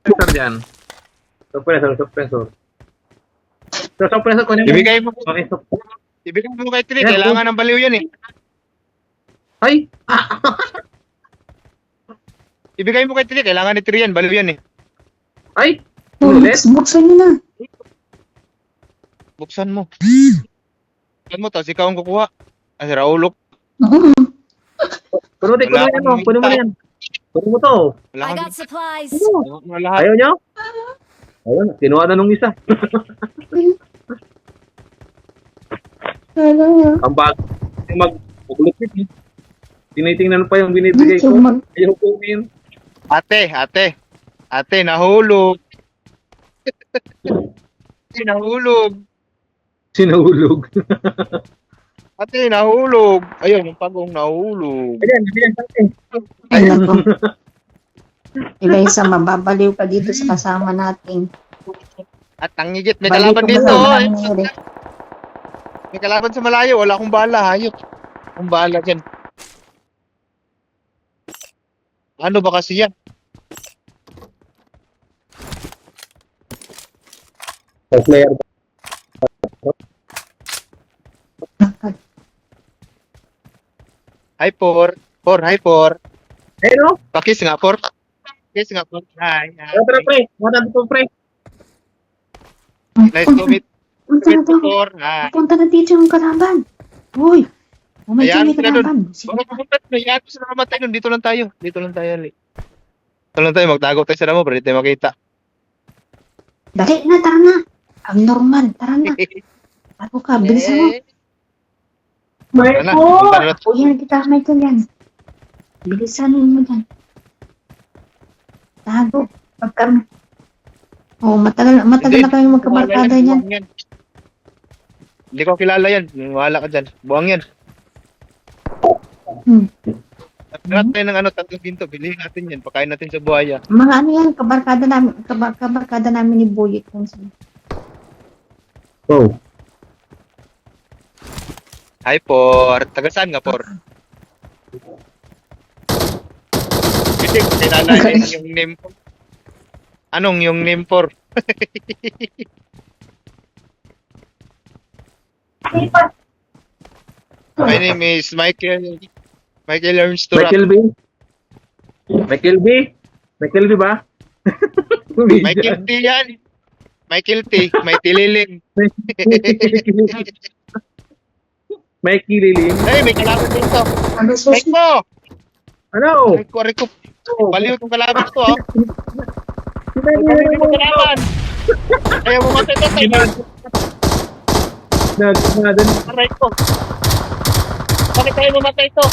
suppressor dyan. Suppressor. So, suppressor ko Ibigay mo, Okay, ibigay mo kay Tri, Yan, kailangan ng baliw yan eh. Ay! Ibigay mo kay Tri, kailangan ni Tri yan, baliw yan eh. Ay! Oh, Ulit? buksan nyo na. Buksan mo. Buksan mo, tapos ikaw ang kukuha. Ay, si Raulok. Oo. Puno mo Wala yan, akong puno mo hita. yan. Puno mo to. Wala I kang got supplies. wala lahat. Ayaw nyo? Ayun, kinuha na nung isa. Ang bag. Mag-ulit eh. Tinitingnan pa yung binibigay ko. Ayaw ko yun. Ate, nahulog. Nahulog. Sinahulog. Ate, nahulog. Ayun, yung pagong nahulog. Ayan. Ay, nako. Eliza, mababaliw ka dito sa kasama natin. At ang higit, may Baliw kalaban ka dito. kasama Ay, namin, Eric. may kalaban sa malayo. Wala akong bala, hayop. Akong bala dyan. Ano ba kasi yan? Player. Hi, Por. Hi, Por. Ayun no? Pakis nga, Por. Pakis nga, Por. Hi. Tara pre. Mata dito pre. Nice to meet Punta na to. Por. Hi. Punta na dito yung kalaban. Uy. Oh my Ayan, God, may sila kalaban. Baka pumunta na yan. Sila namatay nun. Dito lang tayo. Dito lang tayo. Magtago tayo sa damo para di tayo makita. Dali na, tara na. Abnormal, tara na. Tago ka, bilisan mo. Tara na. Punta na. O yan, kita may ito yan. Bilisan mo dyan. Tago. Pagka... Oh, matagal na kayo magkabarkada Buwang yan. yan. Hindi ko kilala yan. Wala ka dyan. Buwang yan. Hmm. Lahat tayo ng tatlong ginto. Bilihin natin yan. Pakain natin sa buhaya. Mga ano yan, kabarkada namin ni Boyet. Oh. Hi, Por. Taga saan nga, Por? Hindi ko kilala yung name ko. Anong yung name, Por? My name is Michael. Michael Ernst Turak. Michael B ba? Michael T yan. Michael T. May tililing. Mikey Lilim. Hey, may kalaban dito. Ano sus? Mike mo! Ano? Rico. Baliw itong kalaban to, oh. Sinabi Baliw mo itong kalaban. Ayaw mo matay ito. Nagnadan. Aray ko. Bakit tayo mamatay ito?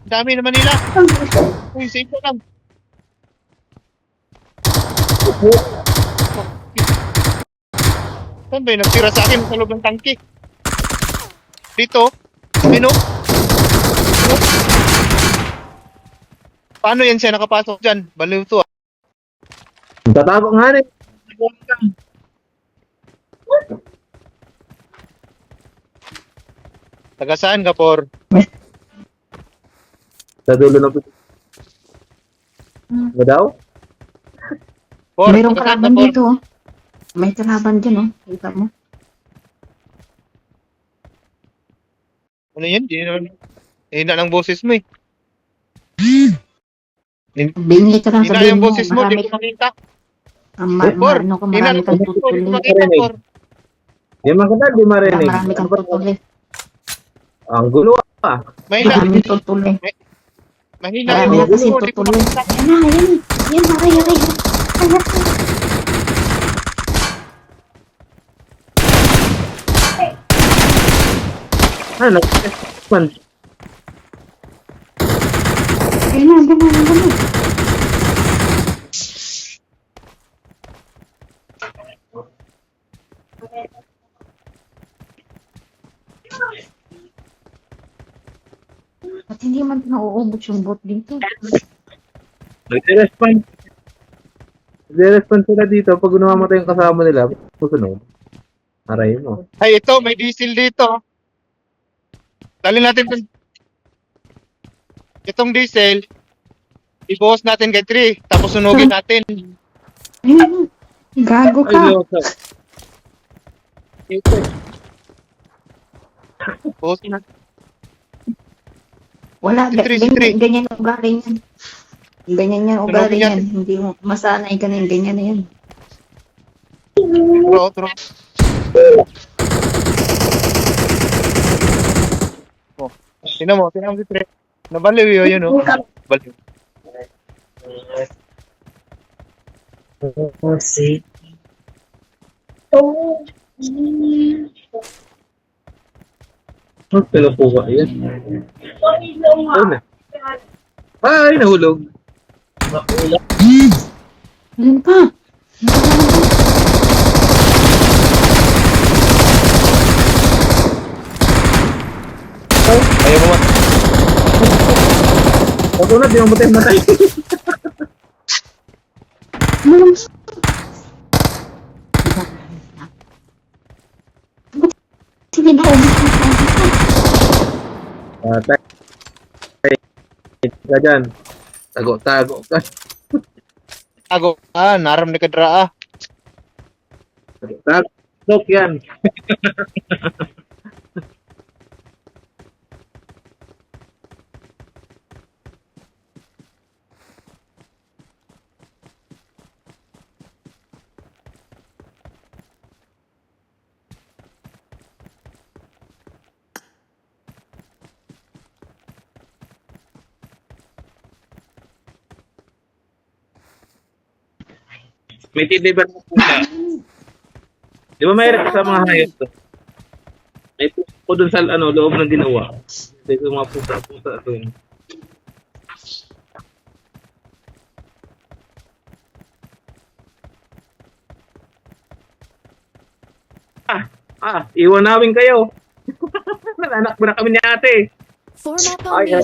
Ang dami naman nila. Uy, safe ko lang. Saan ba yung nagtira sa akin sa loob ng tangke? Dito? Mino? Paano yan siya nakapasok dyan? Baliw to, ah. Tatago nga rin. Taga saan ka, Por? Sa dulo na po. Ano daw? Por, Mayroong taga saan ka, kalaban Por? dito, oh. May kalaban dyan, oh. Kita mo. Ano yan? Hindi naman. Hina ng boses mo, eh. Bingi ka lang Hina sabihin yung mo. boses mo, Marami, di ko makita. ano ka, Hina marami ng kang boses mo, di ko tutuli. makita, Por. Di makita, di marinig. Marami kang tutuli. Ang gulo ah. Mahina. Marami tutuli. Mahina Marami yung na kasi boses mo, di ko tutuli. makita. Yan na, yan. Yan, aray. Ano? Man. Yan na. At hindi man nauubos yung bot dito. Nag-respond. Nag-respond sila dito pag namamatay yung kasama nila. Susunod. Aray mo. Ay, ito, may diesel dito. Dali natin itong diesel. Ibuhos natin kay 3, tapos sunugin natin. Ayun. Gago Ay, ka. loko. Ito eh. Buti na. Wala. Si Tri, si Tri. Ganyan yung ugali niyan. Ganyan yung ugali Sunugin niyan. natin. Hindi mo masanay ka na yung ganyan na yan. Turo. Oh. Tingnan mo si Tri. Nabaliw yun, oh. Baliw. Oh, see. Oh, pinapuha yan. Ayun na. Ay, nahulog. Nahulog. Ayun pa. Ayaw mo Ako na, di mo matay. Sige na, ubus na. Patay. Ka dyan. Tago ka. Tago ka. Naram ni kadra, ah. Tago yan. May deliver na pusa. Di ba mayroon sa mga hayop to? May pusa ko dun sa loob ng ginawa. May mga pusa dun. Iwan namin kayo. Nananak mo na kami ni ate. Form up on me.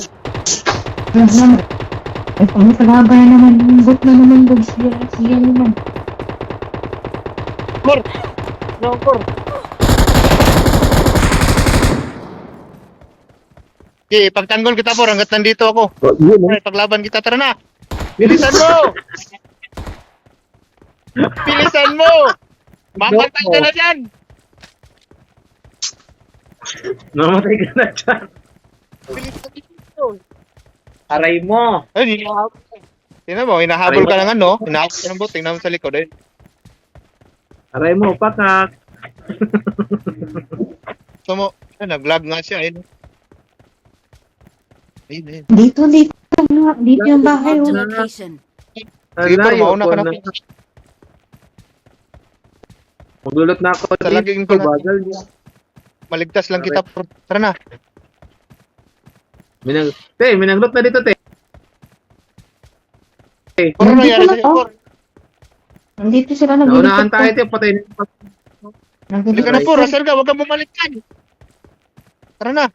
Ay, kung palabay naman. Bot na naman. Bot siya naman. Kor! No, Kor! Okay, pagtanggol kita, Por, hanggat nandito ako. Yun, Ay, paglaban kita, tara na! Bilisan mo! Bilisan mo! Mamatay ka na dyan! namatay ka na dyan. Bilisan mo! Aray mo. Ay, hinahabol ka. Tingnan mo, hinahabol ka ng ano? Hinahabol ka ng bot, tingnan mo sa likod eh. Aray mo, patak. So mo, nag-vlog nga siya eh. Ayun. Dito. Dito yung bahay. Marked a Oh. location. Sige, Por, Layo mauna ko ka na. Magdulot na ako Talagin dito. ko na. Bagal. Maligtas lang kita, Por. Tara na. Minaglot na dito, te. Por, ano Nandito nangyari na sa'yo, to. Por? Nandito sila Naunahan naglilipot tayo, ko. te. Patay na. Hindi ka na, Por. Asal ka, huwag kang bumalik ka. Tara na.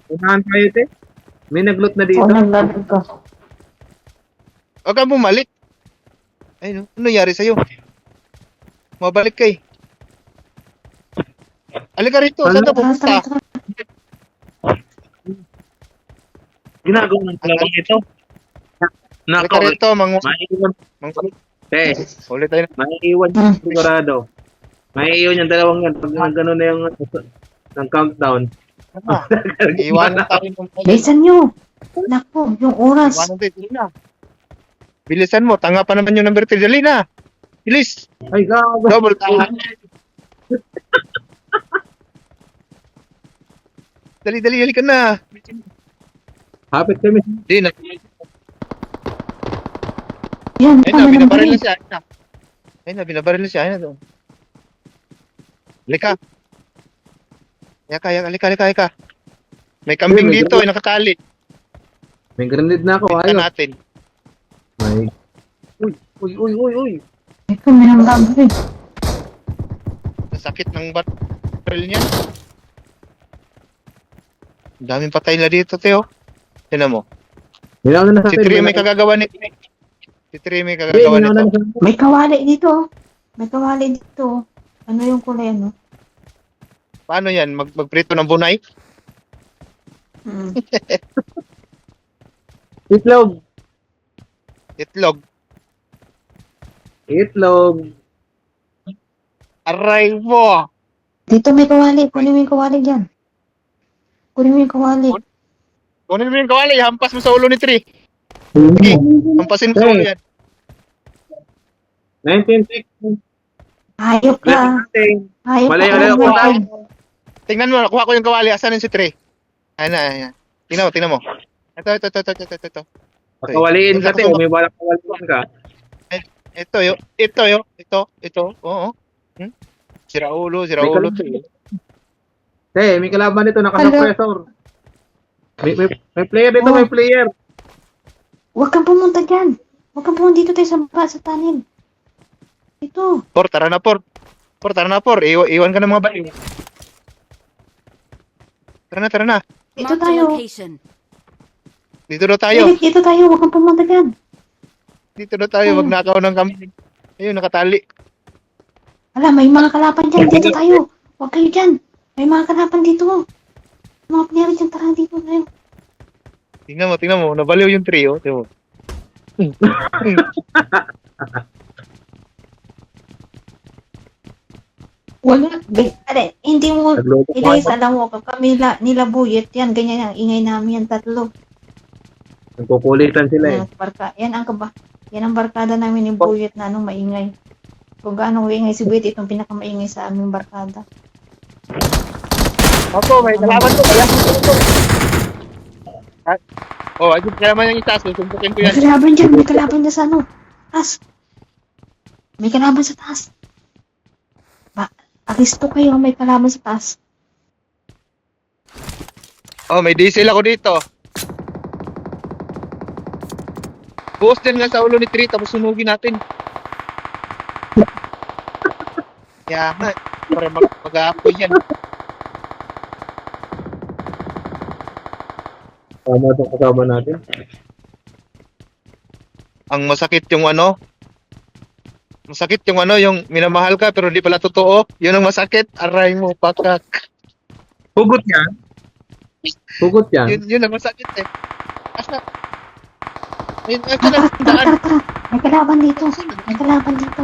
Unahan tayo, te. May naglot na dito. Oo, naglalagay ko. Huwag kang bumalik. Ay, no? Ano nangyari sa'yo? Mabalik kay. Alika rito. Saan ka pupunta? Tara. Ginagawa ng talawang ito. Alika rito, Maiiwan. Te, Ulit tayo na. maiiwan Hmm. sigurado. Maiiwan yung dalawang yan. Pag gano'n na yung ng countdown. Iwanan tayo ng Bilisan nyo. Naku, yung oras. Iwanan tayo. Dali na. Bilisan mo. Tanga pa naman yung number 3. Dali na. Bilis. Ay, gago. Double tanga. Dali ka na. Hapit kami. Di na. Yan, Ayun na, binabaril na siya. Ayun na, binabaril na siya. Ayun na doon. Halika. Halika. May kambing May dito, ay nakatali. May grenade na ako. Tingnan Ayos. natin. May... Uy. Ito, may nanggabi. Sakit ng baril niya. Ang daming patay na dito, Teo. Tinan mo. Minaw na Si sa Tri may kagagawa nito. May kawali dito. May kawali dito. Ano yung kulay, ano? Paano yan? Magprito ng bunay? Hmm. Itlog. Itlog. Itlog. Aray mo. Dito may kawali. Kunin mo yung kawali dyan. Kunin mo yung kawali. Kunin mo yung kawali, hampas mo sa ulo ni Tri. Okay, hampasin mo sa ulo yan. 1960. Hayop ka. Hayop Malayo ka. na ako. Hayop. Tingnan mo, nakuha ko yung kawali. Asan yung si Tri? Ayan na, ayan. Tingnan mo. Ito. Pakawaliin ka, te. May balak kawaliin ka. Ito. Oo. Sira ulo to. Te, may kalaban dito. Naka-suppressor. May player dito, may player. Huwag kang pumunta dyan. Huwag kang pumunta dito tayo sa tanin. Ito. Tara na, Por. Iwan ka ng mga baliw. Tara na. Dito Marked a tayo. location. Dito na tayo. Eric, dito tayo. Huwag kang pumunta dyan. Magnakaw ng kami. Ayun, nakatali. Wala, may mga kalaban dyan. Dito tayo. Huwag kayo dyan. May mga kalaban dito. Mga player dyan. Tara dito tayo. Tingnan mo. Nabaliw yung trio. Tingnan mo. Wala. Hindi mo. Nagluto pa Guys, ako. alam mo, kapag nila buyet yan, ganyan ang ingay namin yan, tatlo. Nagkukulitan sila eh. Yan ang barkada namin ni Buyet na anong maingay. Kung gaano maingay si Buyet, itong pinakamaingay sa aming barkada. Opo, may kalaban to. Kaya ayun, kaya man yung itaas. Susuntukin ko May yan. kalaban dyan sa ano. Taas. May kalaban sa taas. Aristo kayo, may kalaban sa taas. Oh, may diesel ako dito. Buhos din nga sa ulo ni Tri, tapos sunugin natin. Kaya nga, para mag-aapoy yan. Tama itong kasama natin. Ang masakit yung yung minamahal ka pero di pala totoo. Yun ang masakit. Aray mo, pakak. Hugot yan. Hugot yan. Yun ang masakit eh. Asa? Ayun, asa Tara. na? Daan. May kalaban dito.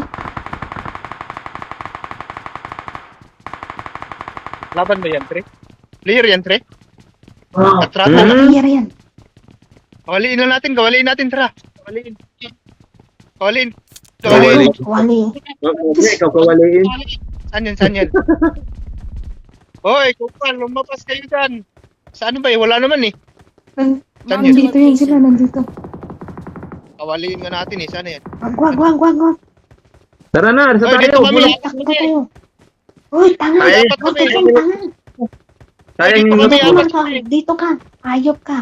Laban ba yan, Tre? Player yan, Tre? Ah. Atrata. Player yan. Kawaliin natin, tara. Kawaliin. Kawali. Wali. Okay, ikaw kawaliin. Saan yan? Hoy, kupal, lumapas kayo dyan. Saan ba eh? Wala naman eh. Saan yun? Nandito yan sila, nandito. Kawaliin nga natin eh. Saan yan? Wag. Tara na, sa Hoy, dito tayo. kami. Takbo tayo. Uy, tanga. Ay, Huwag ka kang tanga. Sayang Dito yung kami, gusto. apat. Dito ka. Hayop ka.